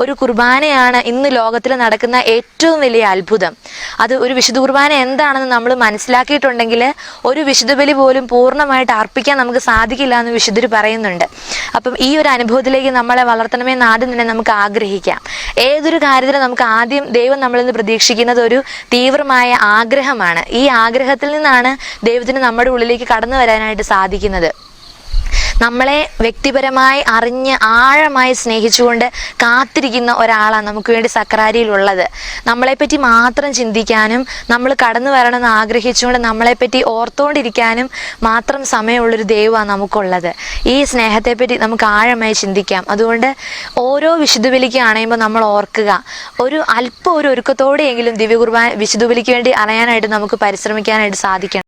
ഒരു കുർബാനയാണ് ഇന്ന് ലോകത്തിൽ നടക്കുന്ന ഏറ്റവും വലിയ അത്ഭുതം. അത് ഒരു വിശുദ്ധ കുർബാന എന്താണെന്ന് നമ്മൾ മനസ്സിലാക്കിയിട്ടുണ്ടെങ്കിൽ ഒരു വിശുദ്ധ ബലി പോലും പൂർണ്ണമായിട്ട് അർപ്പിക്കാൻ നമുക്ക് സാധിക്കില്ല എന്ന് വിശുദ്ധർ പറയുന്നുണ്ട്. അപ്പം ഈ ഒരു അനുഭവത്തിലേക്ക് നമ്മളെ വളർത്തണമെന്ന് ആദ്യം തന്നെ നമുക്ക് ആഗ്രഹിക്കാം. ഏതൊരു കാര്യത്തിലും നമുക്ക് ആദ്യം ദൈവം നമ്മളിൽ നിന്ന് പ്രതീക്ഷിക്കുന്നത് ഒരു തീവ്രമായ ആഗ്രഹമാണ്. ഈ ആഗ്രഹത്തിൽ നിന്നാണ് ദൈവത്തിന് നമ്മുടെ ഉള്ളിലേക്ക് കടന്നു വരാനായിട്ട് സാധിക്കുന്നത്. നമ്മളെ വ്യക്തിപരമായി അറിഞ്ഞ് ആഴമായി സ്നേഹിച്ചുകൊണ്ട് കാത്തിരിക്കുന്ന ഒരാളാണ് നമുക്ക് വേണ്ടി സക്രാരിയിലുള്ളത്. നമ്മളെപ്പറ്റി മാത്രം ചിന്തിക്കാനും നമ്മൾ കടന്നു വരണമെന്ന് ആഗ്രഹിച്ചുകൊണ്ട് നമ്മളെപ്പറ്റി ഓർത്തുകൊണ്ടിരിക്കാനും മാത്രം സമയമുള്ളൊരു ദൈവമാണ് നമുക്കുള്ളത്. ഈ സ്നേഹത്തെപ്പറ്റി നമുക്ക് ആഴമായി ചിന്തിക്കാം. അതുകൊണ്ട് ഓരോ വിശുദ്ധ ബലിക്ക് അണയുമ്പോൾ നമ്മൾ ഓർക്കുക, ഒരു ഒരുക്കത്തോടെയെങ്കിലും വിശുദ്ധ ബലിക്ക് വേണ്ടി അണയാനായിട്ട് നമുക്ക് പരിശ്രമിക്കാനായിട്ട് സാധിക്കണം.